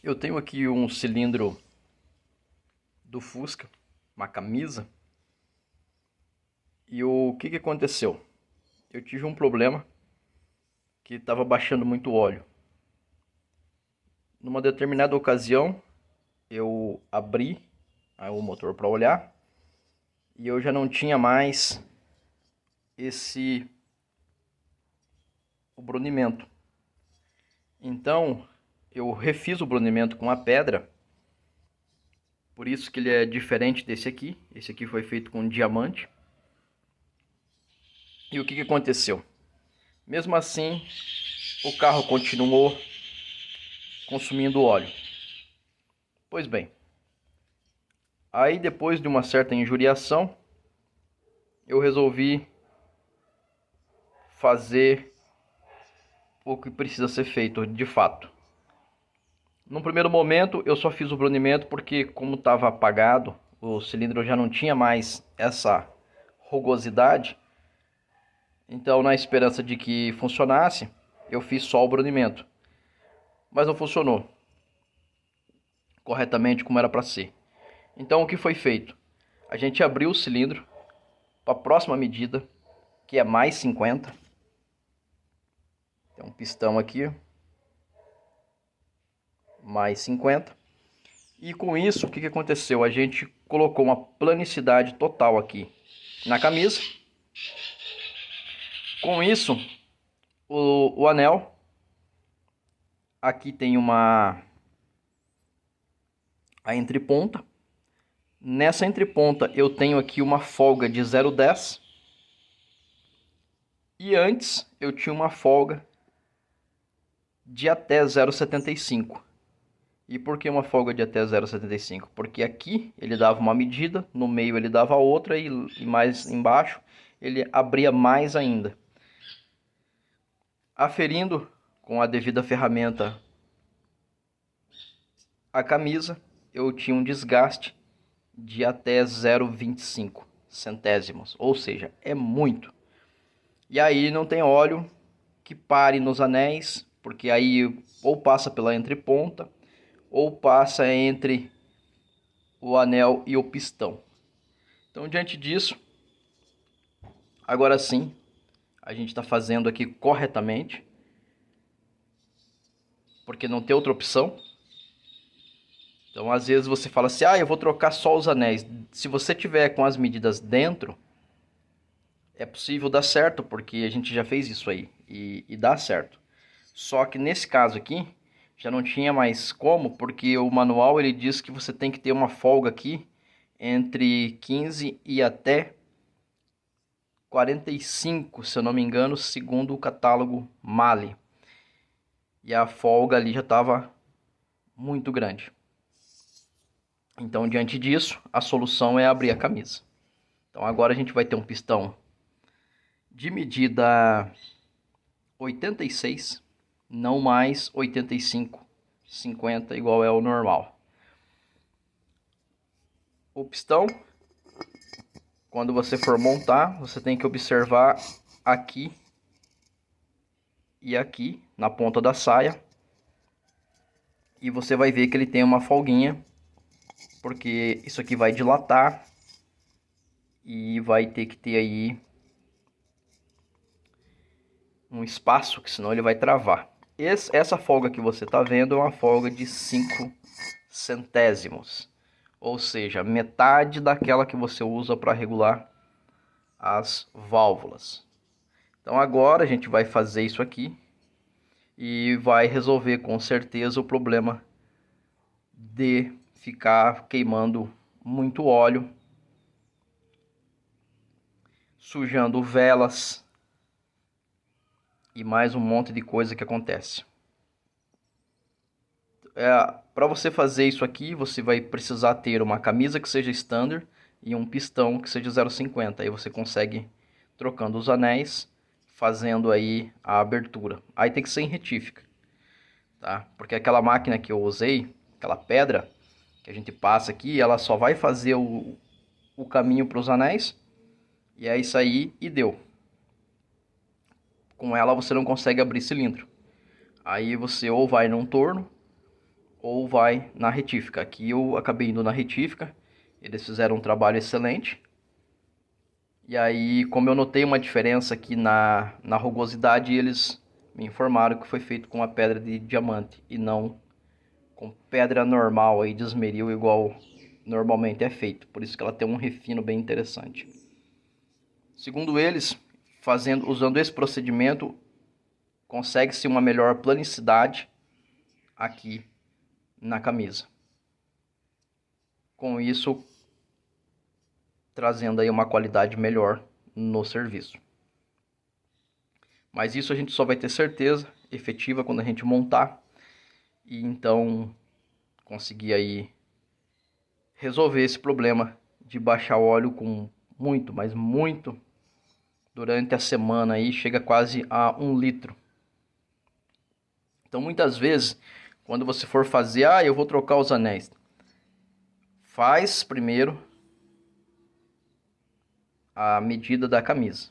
Eu tenho aqui um cilindro do Fusca, uma camisa, e o que aconteceu? Eu tive um problema que estava baixando muito óleo. Numa determinada ocasião, eu abri o motor para olhar e eu já não tinha mais o brunimento. Então, eu refiz o brunimento com a pedra. Por isso que ele é diferente desse aqui. Esse aqui foi feito com diamante. E o que aconteceu? Mesmo assim, o carro continuou consumindo óleo. Pois bem, aí depois de uma certa injuriação, eu resolvi fazer o que precisa ser feito de fato. No primeiro momento eu só fiz o brunimento porque, como estava apagado, o cilindro já não tinha mais essa rugosidade. Então, na esperança de que funcionasse, eu fiz só o brunimento. Mas não funcionou corretamente como era para ser. Então, o que foi feito? A gente abriu o cilindro para a próxima medida, que é mais 50. Tem um pistão aqui, mais 50. E com isso, o que aconteceu? A gente colocou uma planicidade total aqui na camisa. Com isso, o anel, aqui tem a entreponta. Nessa entreponta eu tenho aqui uma folga de 0,10. E antes eu tinha uma folga de até 0,75. E por que uma folga de até 0,75? Porque aqui ele dava uma medida, no meio ele dava outra e mais embaixo ele abria mais ainda. Aferindo com a devida ferramenta a camisa, eu tinha um desgaste de até 0,25 centésimos, ou seja, é muito. E aí não tem óleo que pare nos anéis, porque aí ou passa pela entreponta ou passa entre o anel e o pistão. Então, diante disso, agora sim, a gente está fazendo aqui corretamente, porque não tem outra opção. Então, às vezes você fala assim, eu vou trocar só os anéis. Se você tiver com as medidas dentro, é possível dar certo, porque a gente já fez isso aí e dá certo. Só que nesse caso aqui, já não tinha mais como, porque o manual ele diz que você tem que ter uma folga aqui entre 15 e até 45, se eu não me engano, segundo o catálogo Mali. E a folga ali já estava muito grande. Então, diante disso, a solução é abrir a camisa. Então, agora a gente vai ter um pistão de medida 86, não mais 85, 50, igual é o normal. O pistão, quando você for montar, você tem que observar aqui e aqui, na ponta da saia. E você vai ver que ele tem uma folguinha, porque isso aqui vai dilatar e vai ter que ter aí um espaço, que senão ele vai travar. Essa folga que você está vendo é uma folga de 5 centésimos, ou seja, metade daquela que você usa para regular as válvulas. Então agora a gente vai fazer isso aqui e vai resolver com certeza o problema de ficar queimando muito óleo, sujando velas e mais um monte de coisa que acontece. Para você fazer isso aqui, você vai precisar ter uma camisa que seja standard e um pistão que seja 0,50. Aí você consegue trocando os anéis, fazendo aí a abertura. Aí tem que ser em retífica, tá? Porque aquela máquina que eu usei, aquela pedra que a gente passa aqui, ela só vai fazer o caminho para os anéis. E é isso aí e deu. Com ela você não consegue abrir cilindro. Aí você ou vai num torno, ou vai na retífica. Aqui eu acabei indo na retífica, eles fizeram um trabalho excelente. E aí, como eu notei uma diferença aqui na rugosidade, eles me informaram que foi feito com a pedra de diamante e não com pedra normal aí de esmeril, igual normalmente é feito. Por isso que ela tem um refino bem interessante. Segundo eles, usando esse procedimento, consegue-se uma melhor planicidade aqui na camisa. Com isso, trazendo aí uma qualidade melhor no serviço. Mas isso a gente só vai ter certeza efetiva quando a gente montar e então conseguir aí resolver esse problema de baixar óleo com muito, mas muito durante a semana aí, chega quase a 1 litro. Então muitas vezes, quando você for fazer, eu vou trocar os anéis, faz primeiro a medida da camisa.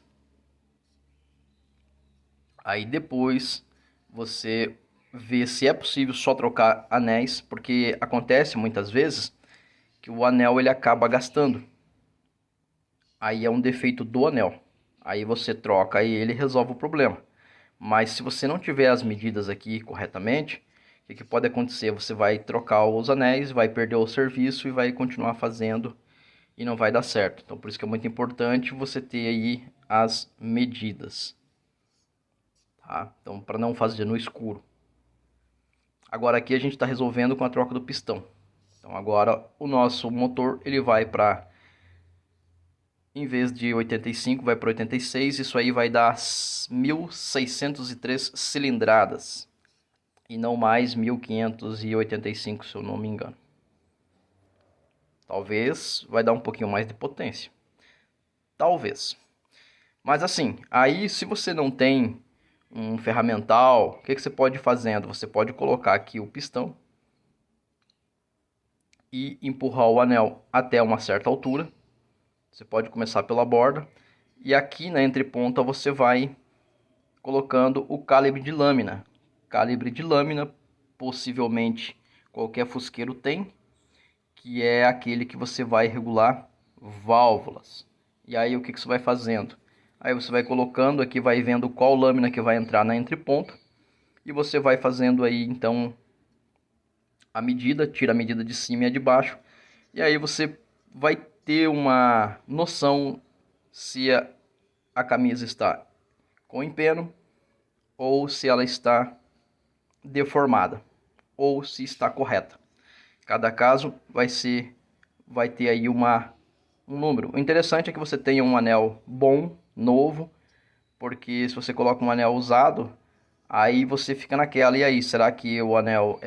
Aí depois você vê se é possível só trocar anéis, porque acontece muitas vezes que o anel ele acaba gastando. Aí é um defeito do anel. Aí você troca e ele resolve o problema. Mas se você não tiver as medidas aqui corretamente, o que pode acontecer? Você vai trocar os anéis, vai perder o serviço e vai continuar fazendo e não vai dar certo. Então por isso que é muito importante você ter aí as medidas. Tá? Então para não fazer no escuro. Agora aqui a gente está resolvendo com a troca do pistão. Então agora o nosso motor ele vai para, em vez de 85 vai para 86. Isso aí vai dar 1.603 cilindradas. E não mais 1.585, se eu não me engano. Talvez vai dar um pouquinho mais de potência. Talvez. Mas assim, aí se você não tem um ferramental, o que você pode ir fazendo? Você pode colocar aqui o pistão e empurrar o anel até uma certa altura. Você pode começar pela borda. E aqui na entreponta você vai colocando o calibre de lâmina. Calibre de lâmina, possivelmente qualquer fusqueiro tem, que é aquele que você vai regular válvulas. E aí o que você vai fazendo? Aí você vai colocando aqui, vai vendo qual lâmina que vai entrar na entreponta. E você vai fazendo aí então a medida, tira a medida de cima e a de baixo. E aí você vai ter uma noção se a camisa está com empeno ou se ela está deformada ou se está correta. Cada caso vai ter aí um número. O interessante é que você tenha um anel bom, novo, porque se você coloca um anel usado, aí você fica naquela, e aí, será que o anel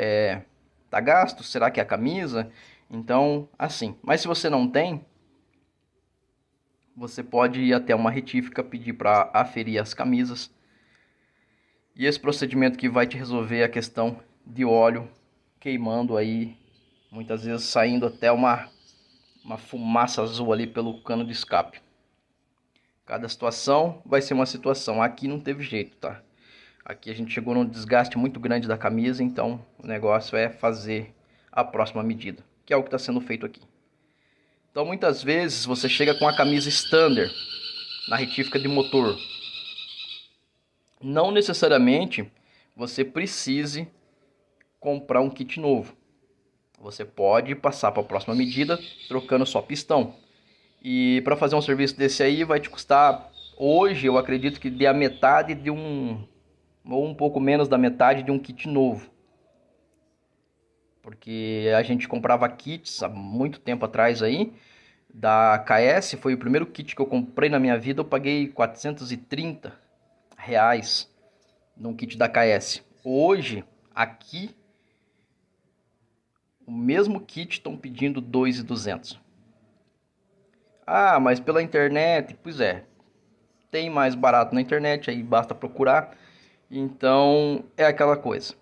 tá gasto? Será que é a camisa? Então, assim. Mas se você não tem, você pode ir até uma retífica, pedir para aferir as camisas. E esse procedimento que vai te resolver a questão de óleo queimando aí, muitas vezes saindo até uma fumaça azul ali pelo cano de escape. Cada situação vai ser uma situação. Aqui não teve jeito, tá? Aqui a gente chegou num desgaste muito grande da camisa, então o negócio é fazer a próxima medida, que é o que está sendo feito aqui. Então muitas vezes você chega com a camisa standard na retífica de motor. Não necessariamente você precise comprar um kit novo. Você pode passar para a próxima medida trocando só pistão. E para fazer um serviço desse aí vai te custar, hoje eu acredito que dê a metade de ou um pouco menos da metade de um kit novo. Porque a gente comprava kits há muito tempo atrás aí, da KS, foi o primeiro kit que eu comprei na minha vida, eu paguei R$430 num kit da KS. Hoje, aqui, o mesmo kit estão pedindo R$2.200. Mas pela internet, pois é, tem mais barato na internet, aí basta procurar. Então é aquela coisa.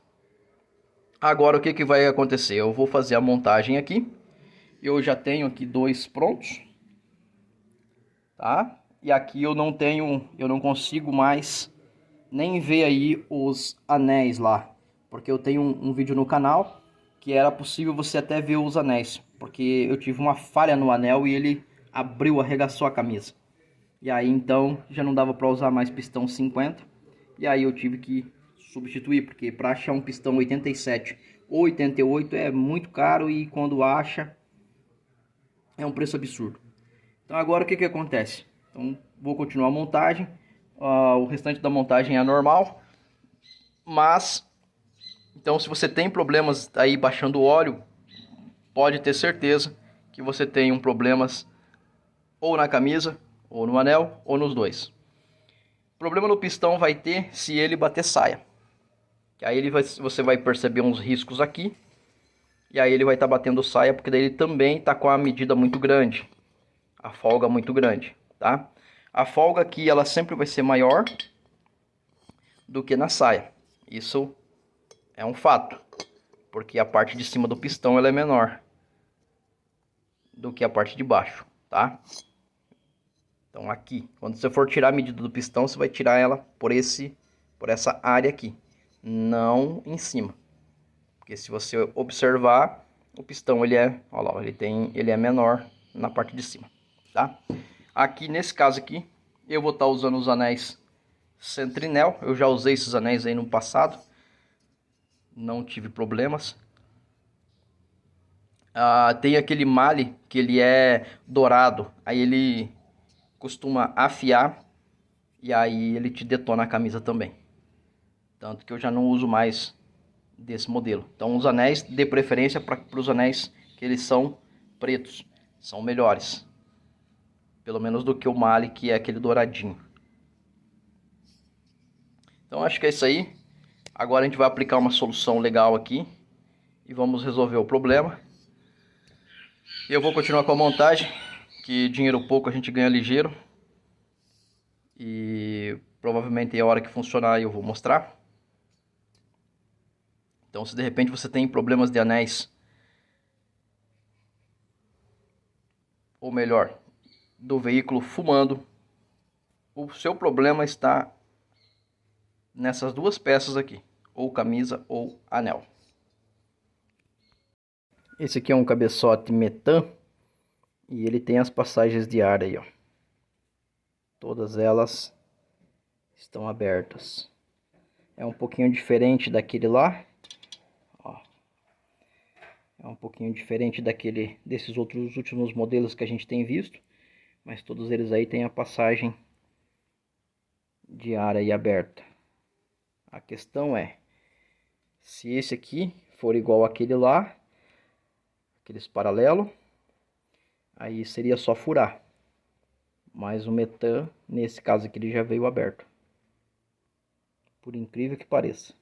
Agora o que vai acontecer? Eu vou fazer a montagem aqui. Eu já tenho aqui 2 prontos, tá? E aqui eu não consigo mais nem ver aí os anéis lá, porque eu tenho um vídeo no canal que era possível você até ver os anéis, porque eu tive uma falha no anel e ele abriu, arregaçou a camisa. E aí então já não dava para usar mais pistão 50, e aí eu tive que substituir, porque para achar um pistão 87 ou 88 é muito caro e quando acha é um preço absurdo. Então agora o que acontece? Então vou continuar a montagem, o restante da montagem é normal, mas então se você tem problemas aí baixando o óleo, pode ter certeza que você tem um problemas ou na camisa, ou no anel, ou nos dois. Problema no pistão vai ter se ele bater saia. Aí você vai perceber uns riscos aqui. E aí ele vai estar batendo saia, porque daí ele também está com a medida muito grande. A folga muito grande, tá? A folga aqui, ela sempre vai ser maior do que na saia. Isso é um fato. Porque a parte de cima do pistão, ela é menor do que a parte de baixo, tá? Então aqui, quando você for tirar a medida do pistão, você vai tirar ela por essa área aqui, não em cima. Porque se você observar, o pistão ele é menor na parte de cima, tá? Aqui nesse caso aqui, eu vou estar usando os anéis Centrinel. Eu já usei esses anéis aí no passado, não tive problemas. Tem aquele male que ele é dourado, aí ele costuma afiar e aí ele te detona a camisa também. Tanto que eu já não uso mais desse modelo. Então os anéis, dê preferência para os anéis que eles são pretos, são melhores. Pelo menos do que o male, que é aquele douradinho. Então acho que é isso aí. Agora a gente vai aplicar uma solução legal aqui e vamos resolver o problema. E eu vou continuar com a montagem, que dinheiro pouco a gente ganha ligeiro. E provavelmente a hora que funcionar eu vou mostrar. Então se de repente você tem problemas de anéis, ou melhor, do veículo fumando, o seu problema está nessas duas peças aqui, ou camisa ou anel. Esse aqui é um cabeçote Metan e ele tem as passagens de ar aí, ó. Todas elas estão abertas. É um pouquinho diferente daquele lá, ó. É um pouquinho diferente desses outros últimos modelos que a gente tem visto, mas todos eles aí têm a passagem de ar aí aberta. A questão é, se esse aqui for igual àquele lá, aqueles paralelo, aí seria só furar. Mas o Metan, nesse caso aqui, ele já veio aberto. Por incrível que pareça.